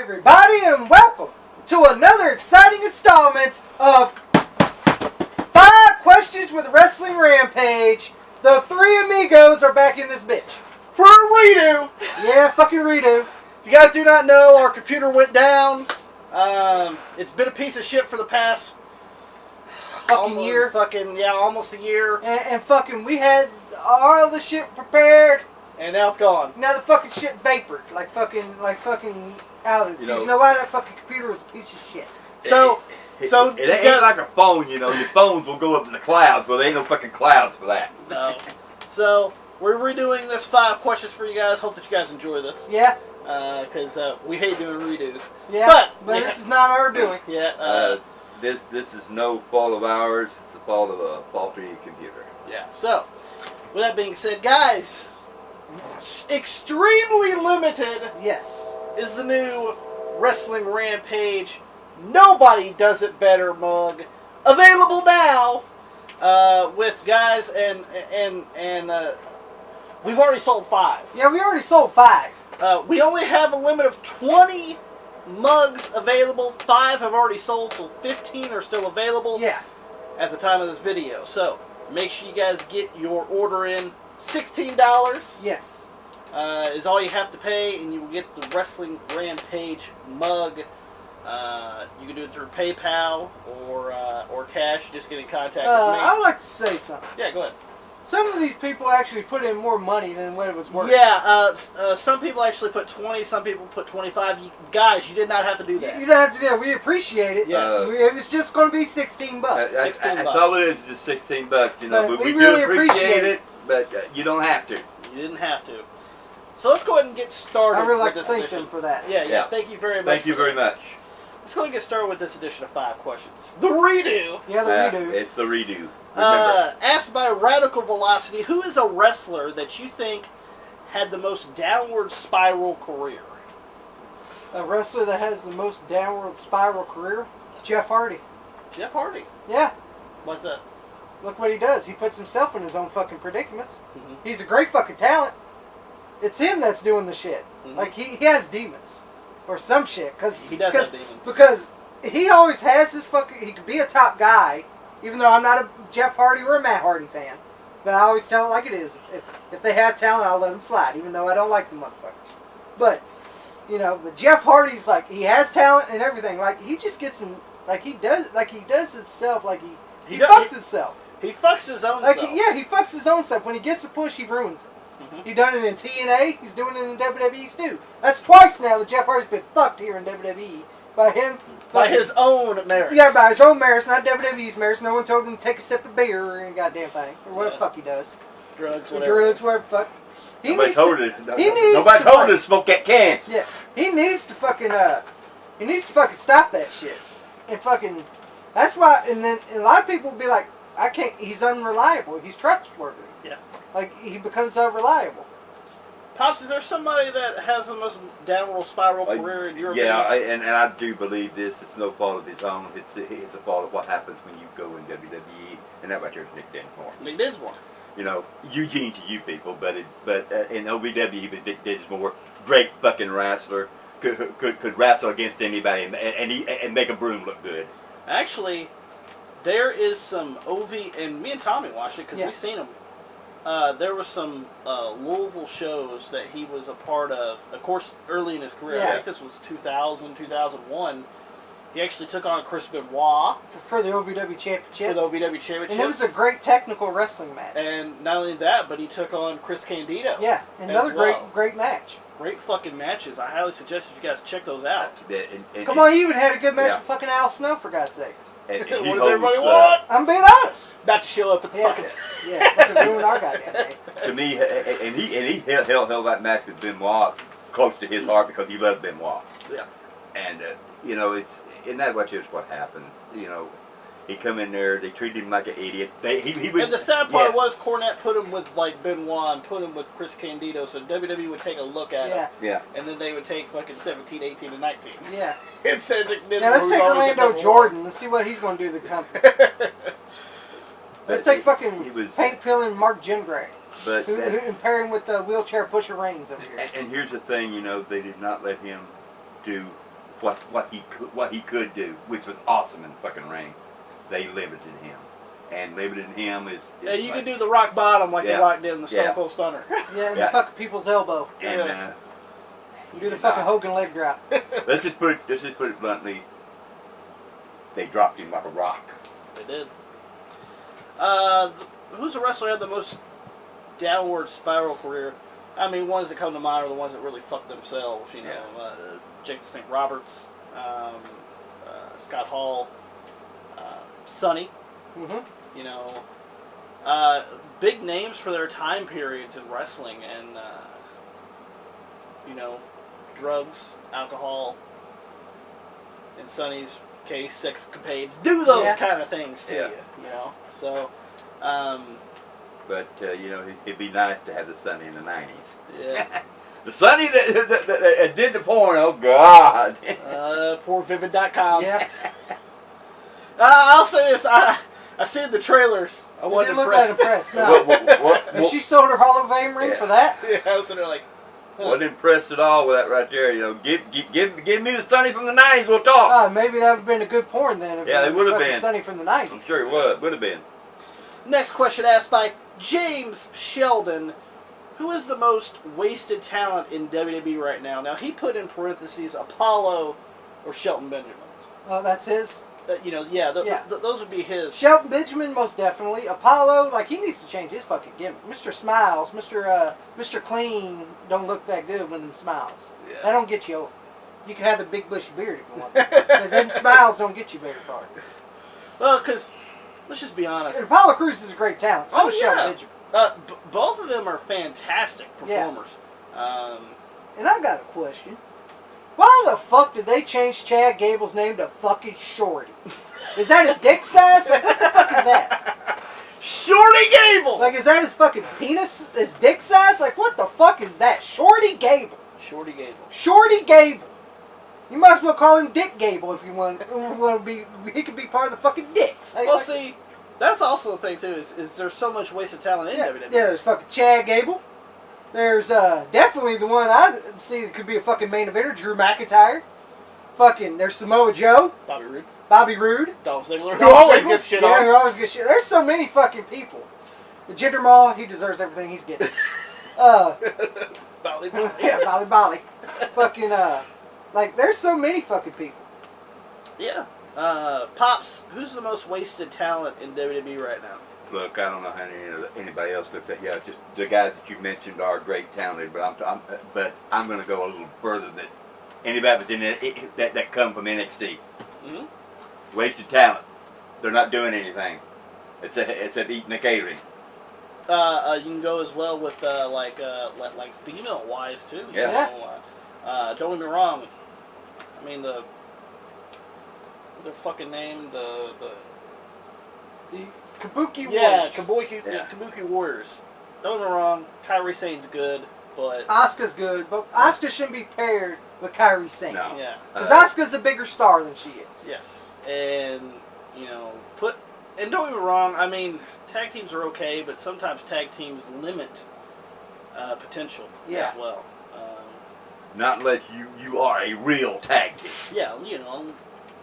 everybody, and welcome to another exciting installment of 5 Questions with a Wrestling Rampage. The three amigos are back in this bitch. For a redo! Yeah, fucking redo. If you guys do not know, our computer went down. It's been a piece of shit for the past year. Almost a year. And fucking, we had all the shit prepared. And now it's gone. Now the fucking shit vapored. Like fucking out of it. You know why that fucking computer was a piece of shit. So it ain't like a phone, you know. Your phones will go up in the clouds. Well, there ain't no fucking clouds for that. No. So, we're redoing this 5 questions for you guys. Hope that you guys enjoy this. Yeah. Because we hate doing redos. Yeah, but this is not our doing. Yeah. This is no fault of ours. It's the fault of a faulty computer. Yeah. So, with that being said, guys, extremely limited. Yes. Is the new Wrestling Rampage Nobody Does It Better mug available now with guys and we've already sold 5. Yeah, we already sold 5. We only have a limit of 20 mugs available. 5 have already sold, so 15 are still available. Yeah. At the time of this video. So make sure you guys get your order in. $16. Yes. Is all you have to pay, and you will get the Wrestling Rampage mug. You can do it through PayPal or cash. Just get in contact with me. I'd like to say something. Yeah, go ahead. Some of these people actually put in more money than what it was worth. Yeah, some people actually put 20, some people put 25. Guys, you did not have to do that. You don't have to do that. We appreciate it. Yes. It was just going to be $16. That's all it is, just $16, you know. But But we really do appreciate it, but you don't have to. You didn't have to. So let's go ahead and get started. I really like with to this thank edition. them for that. Yeah. Thank you very much. Thank you very much. Let's go ahead and get started with this edition of 5 Questions. The redo. Yeah, the redo. It's the redo. Remember. Asked by Radical Velocity, who is a wrestler that you think had the most downward spiral career? A wrestler that has the most downward spiral career? Jeff Hardy. Jeff Hardy. Yeah. What's that? Look what he does. He puts himself in his own fucking predicaments. Mm-hmm. He's a great fucking talent. It's him that's doing the shit. Mm-hmm. Like, he has demons. Or some shit. He does have demons. Because he always has this fucking... He could be a top guy, even though I'm not a Jeff Hardy or a Matt Hardy fan. But I always tell it like it is. If they have talent, I'll let them slide, even though I don't like the motherfuckers. But, but Jeff Hardy's like, he has talent and everything. Like, he just gets in... He does himself like he fucks himself. He fucks his own self. He fucks his own self. When he gets a push, he ruins it. Mm-hmm. He done it in TNA. He's doing it in WWE too. That's twice now that Jeff Hardy's been fucked here in WWE by him. By his own merits. Yeah, by his own merits, not WWE's merits. No one told him to take a sip of beer or any goddamn thing. Or whatever the fuck he does. Drugs, whatever. Whatever the fuck. Nobody told him to smoke that can. Yeah. He needs to fucking stop that shit. And fucking, that's why, and then a lot of people will be like, he's unreliable. He's trustworthy. Yeah. Like, he becomes unreliable. Pops, is there somebody that has the most downward spiral career in your opinion? Yeah, and I do believe this. It's no fault of his own. It's a fault of what happens when you go in WWE, and that right there's Nick Dinsmore. Nick Dinsmore. You know, Eugene to you people, but in OVW, he was Nick Dinsmore, great fucking wrestler, could wrestle against anybody and make a broom look good. Actually, there is some and me and Tommy watched it because we've seen him. There was some Louisville shows that he was a part of course, early in his career. Yeah. I think this was 2000, 2001. He actually took on Chris Benoit. For the OVW Championship. And it was a great technical wrestling match. And not only that, but he took on Chris Candido. Yeah, another great match. Great fucking matches. I highly suggest you guys check those out. Come on, you even had a good match with fucking Al Snow, for God's sake. And what does everybody want? I'm being honest. Not to show up at the fucking... fucking ruin our goddamn day. To me, and he held that match with Benoit close to his heart because he loved Benoit. Yeah. And, isn't that what happens? He come in there, they treated him like an idiot. And the sad part was Cornette put him with Benoit and put him with Chris Candido, so WWE would take a look at him. Yeah. And then they would take fucking 17, 18, and 19. Yeah. Instead of now let's take Orlando Jordan. Let's see what he's going to do to the company. Let's take fucking paint peeling Mark Jindrak. And pair him with the wheelchair pusher Reigns over here. And here's the thing, they did not let him do what he could do, which was awesome in the fucking ring. They limited him, and limiting him is yeah, you like, can do the rock bottom like Yeah. the Rock did in the Stone Yeah. Cold Stunner. Yeah, and Yeah. the fucking people's elbow. and You do the fucking Hogan leg drop. let's just put it bluntly. They dropped him like a rock. They did. Who's the wrestler had the most downward spiral career? I mean, ones that come to mind are the ones that really fuck themselves. You know, Yeah. Jake the Snake Roberts, Scott Hall, Sonny. Mm-hmm. You know, big names for their time periods in wrestling, and you know, drugs, alcohol. In Sonny's case, sex capades do those kind of things to you. You know, so. But you know, it'd be nice to have the Sonny in the '90s. Yeah. The Sonny that did the porn. Oh God. Poor Vivid.com. Yeah. I'll say this. I seen the trailers. I It wasn't didn't look that impressed. impressed, no. And she sold her Hall of Fame ring Yeah. for that? Yeah, I was sitting there like, Wasn't impressed at all with that right there. You know, give me the Sonny from the '90s. We'll talk. Maybe that would have been a good porn then. If Yeah, it was would have fucking been. Sonny from the I'm 90s. sure it would have been. Next question asked by James Sheldon. Who is the most wasted talent in WWE right now? Now, he put in parentheses Apollo or Shelton Benjamin. Oh, that's his? You know, those would be his. Shelton Benjamin, most definitely. Apollo, like, he needs to change his fucking gimmick. Mr. Smiles, Mr. Clean don't look that good with them smiles. Yeah. That don't get you over. You can have the big bushy beard if you want. But them smiles don't get you very far. Well, because, let's just be honest. And Apollo Crews is a great talent. So Oh, is yeah. Shelton Benjamin. Both of them are fantastic performers. And I got a question. Why the fuck did they change Chad Gable's name to fucking Shorty? Is that his dick size? Like, what the fuck is that? Shorty Gable! Like, is that his fucking penis? His dick size? Like, what the fuck is that? Shorty Gable. Shorty Gable. Shorty Gable. You might as well call him Dick Gable if you want to be. He could be part of the fucking dicks. Well, see, that's also the thing too. Is there's so much wasted talent in WWE? Yeah, there's fucking Chad Gable. There's definitely the one I see that could be a fucking main eventer, Drew McIntyre. Fucking, there's Samoa Joe. Bobby Roode. Dolph Ziggler. Who Dolph always Ziggler. gets shit Yeah, on. who always gets shit. There's so many fucking people. The Jinder Mahal, he deserves everything he's getting. Bali. Yeah, Bali. Fucking, like, there's so many fucking people. Yeah. Pops, who's the most wasted talent in WWE right now? Look, I don't know how anybody else looks at. Yeah, just the guys that you mentioned are great talented, but I'm going to go a little further. That anybody that come from NXT, wasted talent. They're not doing anything. It's at eating the catering. You can go as well with like female wise too. You Yeah. know, don't get me wrong. I mean their fucking name the Kabuki yeah Warriors. Kabuki Warriors. Don't get me wrong. Kairi Sane's good, but Asuka's good, but Asuka shouldn't be paired with Kairi Sane. No. yeah. Because Asuka's a bigger star than she is. Yes, and you know and don't get me wrong. I mean tag teams are okay, but sometimes tag teams limit potential as well. Not unless you are a real tag team. Yeah, you know,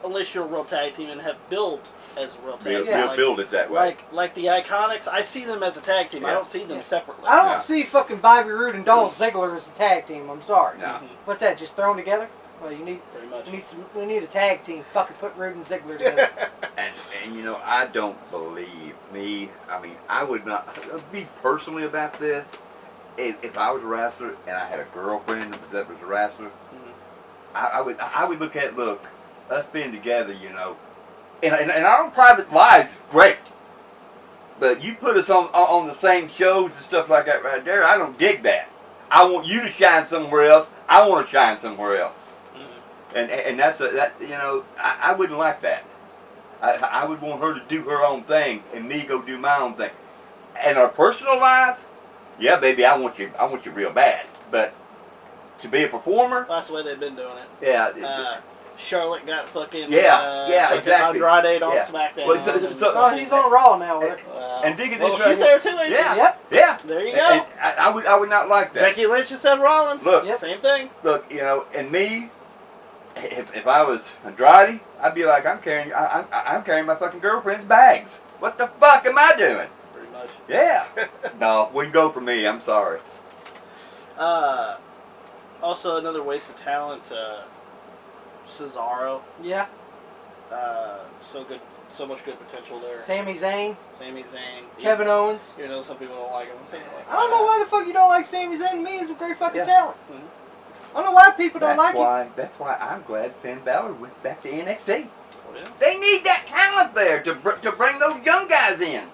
unless you're a real tag team and have built as a real tag team. We'll build it that way. Like the Iconics, I see them as a tag team. I don't see them separately. I don't see fucking Bobby Roode and Dolph Ziggler as a tag team. I'm sorry. No. What's that? Just thrown together? Well, you need Pretty much. we need a tag team. Fucking put Roode and Ziggler together. And you know, I don't believe me. I mean, I would not be personally about this. If I was a wrestler and I had a girlfriend that was a wrestler, I would look at us being together, you know, and our own private lives is great, but you put us on the same shows and stuff like that right there. I don't dig that. I want you to shine somewhere else. I want to shine somewhere else, and that's that. You know, I wouldn't like that. I would want her to do her own thing and me go do my own thing. And our personal life. Yeah, baby, I want you real bad. But to be a performer, That's the way they've been doing it. yeah, Charlotte got fucking exactly. Andrade on Yeah. SmackDown. Well, Oh, he's on Raw now. and dig it well, this she's right there too, ain't Yeah, she? Yep. yeah. There you And go. I would not like that. Becky Lynch and Seth Rollins. Look. Same thing. Look, you know, and me, if I was Andrade, I'd be like, I'm carrying my fucking girlfriend's bags. What the fuck am I doing? Pretty much. Yeah. No, wouldn't go for me. I'm sorry. Also, another waste of talent, Cesaro. Yeah. So good, so much good potential there. Sami Zayn. Kevin Owens. You know, some people don't like him. I don't know why the fuck you don't like Sami Zayn. To me, he's a great fucking Yeah. talent. Mm-hmm. I don't know why people don't like him. That's why I'm glad Finn Balor went back to NXT. Oh, yeah. They need that talent there to bring those young guys in.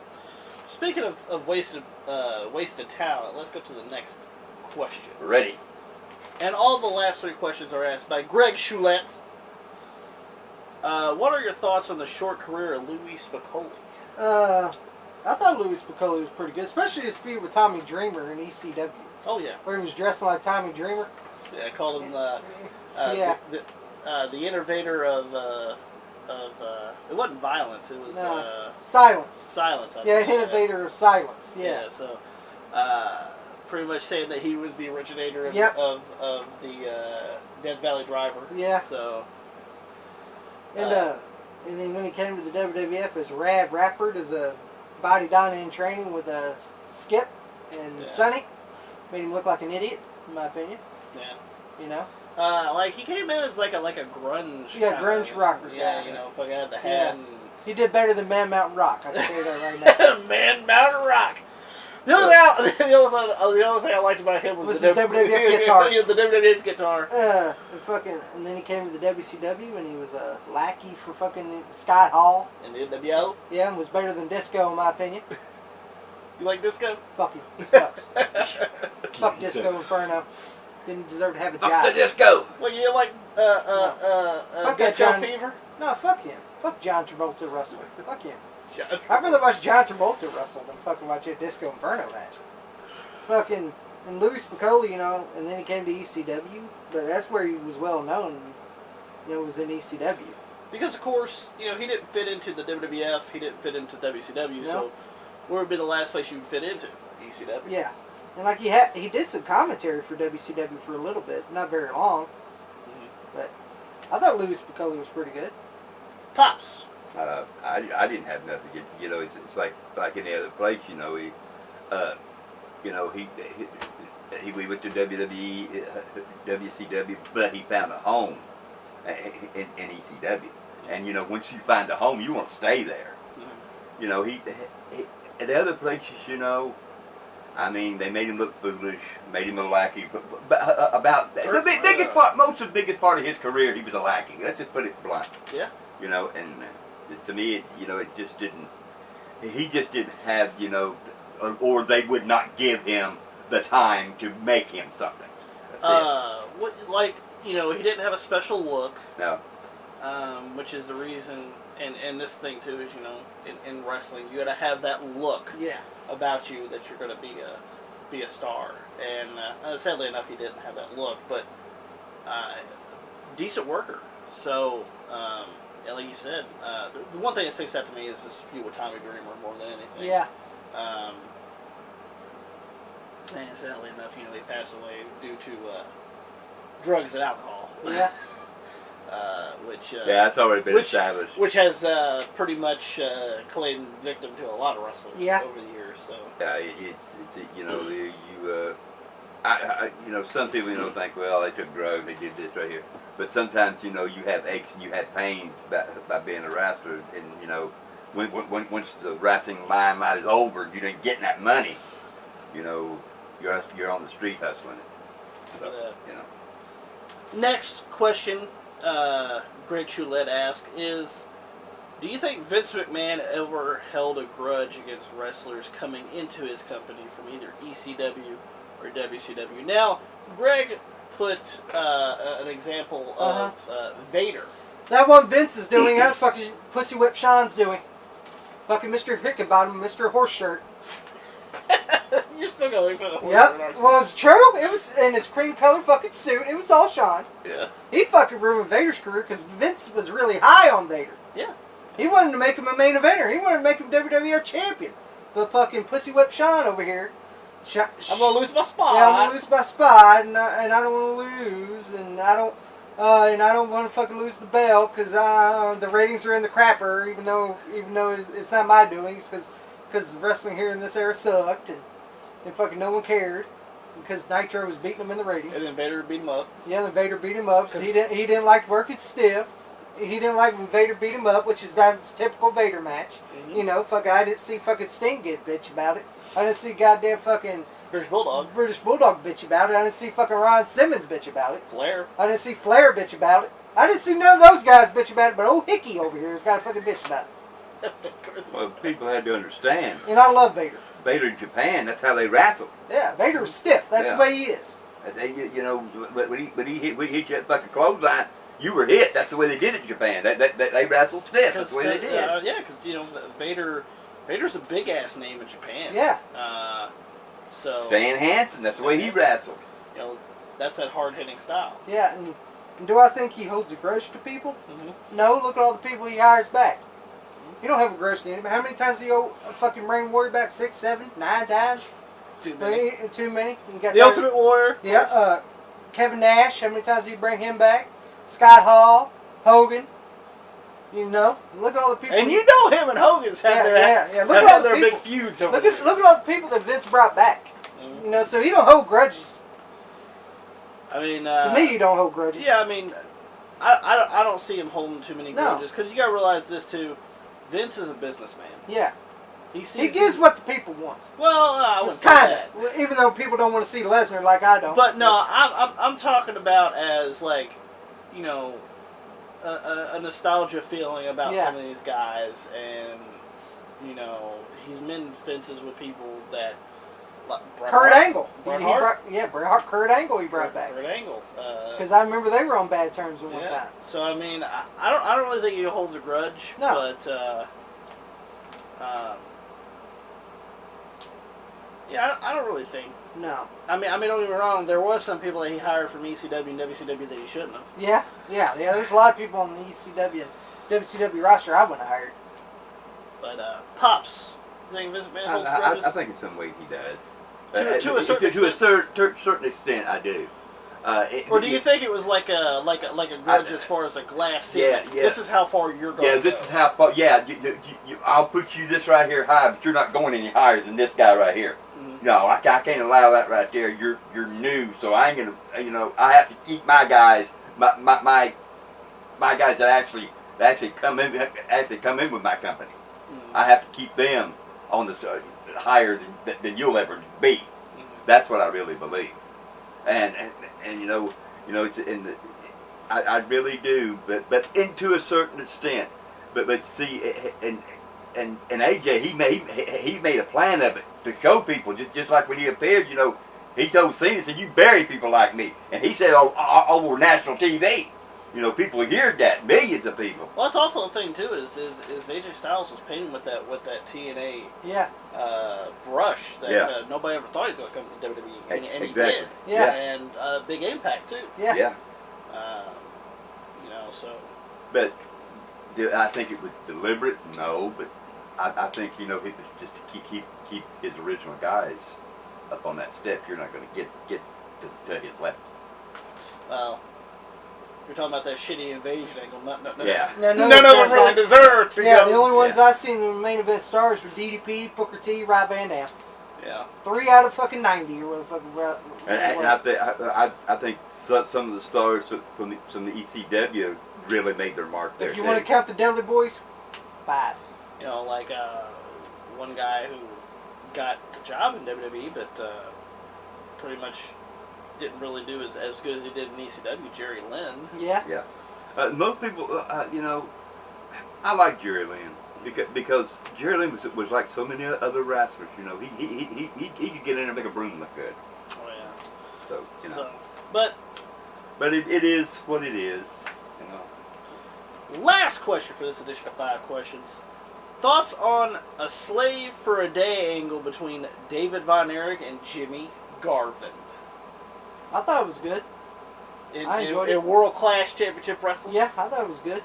Speaking of wasted talent, let's go to the next question. Ready. And all the last 3 questions are asked by Greg Choulette. What are your thoughts on the short career of Louie Spicolli? I thought Louie Spicolli was pretty good, especially his feud with Tommy Dreamer in ECW, Oh yeah, where he was dressing like Tommy Dreamer. yeah. I called him Yeah. the innovator of it wasn't violence. It was Silence. silence. I Yeah, think. innovator of silence. Yeah. Yeah. So pretty much saying that he was the originator of Yep. of the Death Valley Driver. Yeah. So And then when he came to the WWF as Rad Radford as a body down in training with Skip and Yeah. Sonny, made him look like an idiot, in my opinion. yeah. You know. Like he came in as like a grunge. Yeah, kinda, grunge rocker Yeah, guy. you know, fucking had the hat Yeah. and He did better than Man Mountain Rock. I can tell you that right now. Man Mountain Rock. The other thing I liked about him was Was the his WWF guitar. Yeah, the WWF guitar. And then he came to the WCW and he was a lackey for fucking Scott Hall. And the NWO. Yeah, and was better than Disco in my opinion. You like Disco? Fuck him. He sucks. Fuck Disco Inferno. Didn't deserve to have a Fuck job. the disco. Well, you like Fuck that Disco John. Fever? No, fuck him. Fuck John Travolta wrestling. Fuck him. John. I'd rather watch John Travolta wrestle than fucking watch a Disco Inferno match. Fucking, and Louie Spicolli, you know, and then he came to ECW, but that's where he was well known, you know, was in ECW. Because, of course, you know, he didn't fit into the WWF, he didn't fit into WCW, No. so where would be the last place you would fit into? ECW. Yeah. And like he did some commentary for WCW for a little bit, not very long, but I thought Louie Spicolli was pretty good. Pops. I didn't have nothing to get. You know, it's like any other place. You know, he we went to WWE, WCW, but he found a home in ECW. And you know, once you find a home, you want to stay there. You know, he at other places, you know, I mean, they made him look foolish, made him a lackey. But about the biggest part, most of the biggest part of his career, he was a lackey. Let's just put it blunt. Yeah. You know, and to me, it just didn't. He just didn't have, you know, or they would not give him the time to make him something. What, like, you know, he didn't have a special look. No. Which is the reason, and this thing too is, you know, in wrestling, you got to have that look Yeah. about you that you're going to be a star. And sadly enough, he didn't have that look, but decent worker. So, yeah, like you said, the one thing that sticks out to me is this feud with Tommy Dreamer more than anything. Yeah. And sadly enough, you know, he passed away due to drugs and alcohol. Yeah. Which Yeah, that's already been established. Which has pretty much claimed victim to a lot of wrestlers over the years. So Yeah, it's you know, you know, some people, you know, think, well, they took drugs, they did this right here. But sometimes, you know, you have aches and you have pains by being a wrestler, and you know, once the wrestling limelight is over, you didn't get that money. You know, you're on the street hustling it. So, you know. Next question, Greg Choulette asked is, do you think Vince McMahon ever held a grudge against wrestlers coming into his company from either ECW or WCW? Now, Greg put an example of Vader. That one Vince is doing, that's fucking Pussy Whip Sean's doing. Fucking Mr. Hickenbottom, Mr. Horse Shirt. You're still going for the horse Yep. shirt, aren't you? Well, it's true. It was in his cream colored fucking suit. It was all Sean. Yeah. He fucking ruined Vader's career because Vince was really high on Vader. Yeah. He wanted to make him a main eventer. He wanted to make him WWF champion. But fucking Pussy Whip Sean over here. I'm gonna lose my spot. Yeah, I'm gonna lose my spot, and I don't want to lose, and I don't. And I don't want to fucking lose the belt because the ratings are in the crapper, even though it's not my doings, because wrestling here in this era sucked and fucking no one cared because Nitro was beating him in the ratings. And then Vader beat him up. Yeah, then Vader beat him up. So he didn't like working stiff. He didn't like when Vader beat him up, which is that's typical Vader match. Mm-hmm. You know, fucking I didn't see fucking Sting get bitch about it. I didn't see goddamn fucking British Bulldog bitch about it. I didn't see fucking Ron Simmons bitch about it. Flair. I didn't see Flair bitch about it. I didn't see none of those guys bitch about it, but old Hickey over here has got a fucking bitch about it. Well, people had to understand. And I love Vader. Vader in Japan, that's how they wrestle. Yeah, Vader was stiff. That's the way he is. You know, when he hit you that fucking clothesline, you were hit. That's the way they did it in Japan. They wrestled stiff. That's the way they did. Yeah, because you know Vader's a big ass name in Japan. Yeah. So Stan Hansen, that's the way he wrestled. You know, that's that hard hitting style. Yeah, and do I think he holds a grudge to people? Mm-hmm. No. Look at all the people he hires back. You don't have a grudge to anybody. How many times do you owe a fucking Rain Warrior back? 6, 7, 9 times? Too many. Too many. You got the Ultimate Warrior. Yeah. Kevin Nash. How many times do you bring him back? Scott Hall, Hogan. You know, look at all the people. And you know him and Hogan's had their big feuds over look at all the people that Vince brought back. Mm-hmm. You know, so he don't hold grudges. I mean, to me, you don't hold grudges. Yeah, I mean, I don't see him holding too many grudges because you got to realize this too. Vince is a businessman. Yeah. He gives what the people want. Well, I wouldn't say that. Even though people don't want to see Lesnar like I don't. But no, I'm talking about as like, you know, a nostalgia feeling about some of these guys, and you know, he's mended fences with people that. Like Kurt Angle. Bret Hart? Kurt Angle he brought back. Kurt Angle. Because I remember they were on bad terms at one time. So I mean, I don't really think he holds a grudge. No. But yeah, I don't really think. No. I mean, don't get me wrong. There was some people that he hired from ECW and WCW that he shouldn't have. Yeah. There's a lot of people on the ECW, WCW roster I wouldn't have hired. But Pops, you think Vince McMahon holds grudges? I think in some way he does. To a certain extent, I do. Or do you think it was like a grudge as far as a glass ceiling? Yeah. This is how far you're going. Yeah, this is how far. Yeah, I'll put you this right here high, but you're not going any higher than this guy right here. Mm-hmm. No, I can't allow that right there. You're new, so I ain't gonna. You know, I have to keep my guys, my guys that actually come in with my company. Mm-hmm. I have to keep them on the higher than you'll ever be. Mm-hmm. That's what I really believe. And you know it's in the, I really do, but into a certain extent. But see, and AJ he made a plan of it to show people just like when he appeared. You know, he told Cena, said, "You bury people like me," and he said, over national TV. You know, people heard that, millions of people. Well, that's also the thing too. Is AJ Styles was painted with that TNA brush that nobody ever thought he was going to come to WWE, and exactly. he did. Yeah, and big impact too. Yeah. You know, so. But I think it was deliberate. No, but I think it was just to keep his original guys up on that step. You're not going to get to his level. Well. You're talking about that shitty invasion angle. No, none of them really deserve to go. The only ones I seen in the main event stars were DDP, Booker T, Rob Van Dam. Yeah. 3 out of fucking 90 or where the fucking. And I think some of the stars from the ECW really made their mark there. If you want to count the Dudley Boys, 5. You know, like one guy who got the job in WWE, but pretty much didn't really do as good as he did in ECW, Jerry Lynn. Yeah. Yeah. Most people, I like Jerry Lynn because Jerry Lynn was like so many other wrestlers. You know, he could get in and make a broom look good. Oh yeah. So you know. But it is what it is. You know. Last question for this edition of 5 questions. Thoughts on a slave for a day angle between David Von Erich and Jimmy Garvin? I thought it was good. I enjoyed it. In World Clash Championship Wrestling? Yeah, I thought it was good.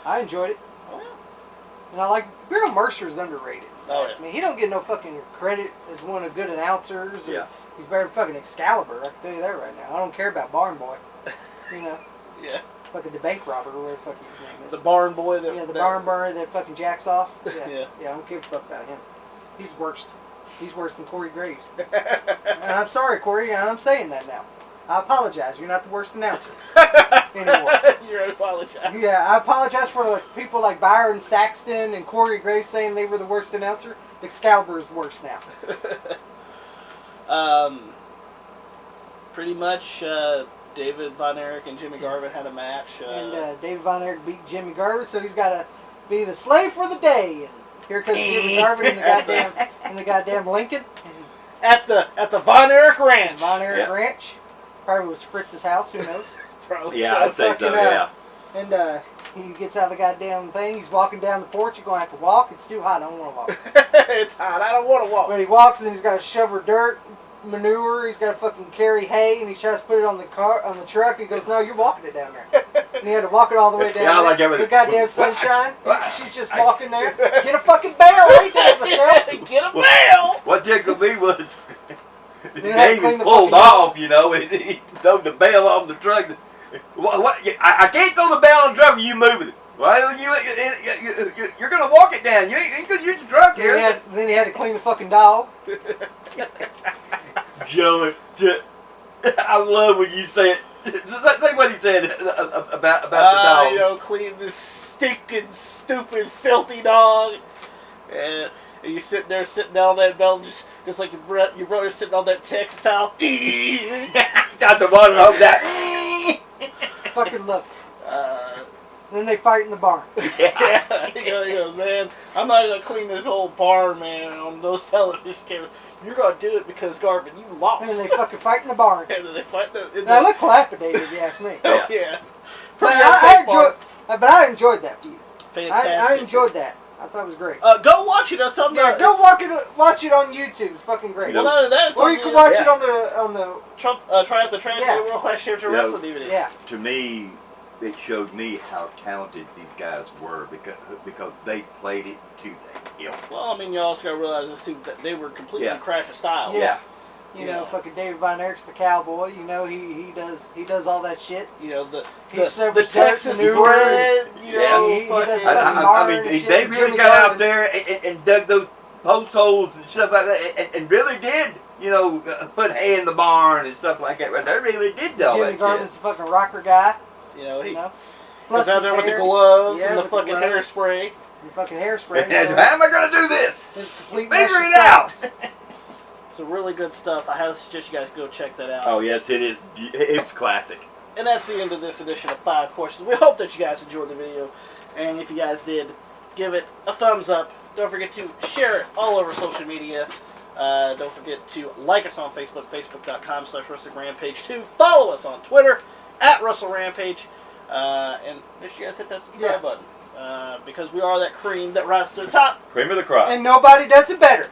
I enjoyed it. Oh, yeah. And I like, Bill Mercer is underrated. Oh, yeah. I mean, he don't get no fucking credit as one of the good announcers. Yeah. He's better than fucking Excalibur, I can tell you that right now. I don't care about Barn Boy. You know. Yeah. Fucking the bank robber, or whatever the fuck his name is. The barn boy. The barn burner that fucking jacks off. Yeah. Yeah. Yeah, I don't give a fuck about him. He's worst. He's worse than Corey Graves. And I'm sorry, Corey, and I'm saying that now. I apologize. You're not the worst announcer anymore. You're apologize. Yeah, I apologize for like people like Byron Saxton and Corey Graves saying they were the worst announcer. Excalibur is the worst now. Pretty much, David Von Erich and Jimmy Garvin had a match. And David Von Erich beat Jimmy Garvin, so he's got to be the slave for the day. And here comes Jimmy Garvin in the goddamn Lincoln. At the Von Erich Ranch. Von Erich Ranch. Probably was Fritz's house, who knows? Probably. Yeah, I'd say so, yeah. And he gets out of the goddamn thing. He's walking down the porch. You're going to have to walk. It's too hot. I don't want to walk. It's hot. I don't want to walk. But he walks and he's got to shovel dirt, manure. He's got to fucking carry hay, and he tries to put it on the truck. He goes, "No, you're walking it down there." And he had to walk it all the way down. Yeah, there. like everything. The goddamn sunshine. She's just walking there. Get a fucking barrel. I ain't doing it myself. Get a barrel. What tickled me was They David pulled off, you know, he threw the bell off the truck. What? I can't throw the bell on the truck and you moving it. Well, you're going to walk it down. You ain't going to use the truck here. Then he had to clean the fucking dog. Joey, I love when you say it. Say what he said about the dog. You know, clean this stinking, stupid, filthy dog. And you sitting there, sitting down that belt, just like your brother sitting on that textile. Got the water on that. Fucking love. Then they fight in the barn. Yeah. He goes, man, I'm not going to clean this whole barn, man, on those television cameras. You're going to do it because, Garvin, you lost. And then they fucking fight in the barn. And then they fight Now, look dilapidated, if you ask me. Oh, yeah. But I enjoyed that for you. Fantastic. I enjoyed that. I thought it was great. Go watch it. That's something. Yeah, go watch it on YouTube. It's fucking great. Well, no, that's or you can watch it on the Trump Triumph the Transfer World Class Championship Wrestling DVD. Yeah. To me, it showed me how talented these guys were because they played it to the hill. Well, I mean, you also got to realize this too, that they were completely Crash of style. Yeah. You know, fucking David Von Erich's the cowboy. You know, he does all that shit. You know, the Texas bread. You know, he does I mean, they really got out there and dug those post holes and stuff like that, and really did, you know, put hay in the barn and stuff like that. Right? They really did all that. Jimmy Garvin's the fucking rocker guy. You know, he Plus was out there with the gloves and the fucking hairspray. The fucking hairspray. How am I going to do this? Figure it out. Some really good stuff. I highly suggest you guys go check that out. Oh, yes, it is. It's classic. And that's the end of this edition of 5 Questions. We hope that you guys enjoyed the video. And if you guys did, give it a thumbs up. Don't forget to share it all over social media. Don't forget to like us on Facebook, facebook.com/WrestlingRampage 2. Follow us on Twitter, @WrestleRampage. And make sure you guys hit that subscribe button. Because we are that cream that rises to the top. Cream of the crop. And nobody does it better.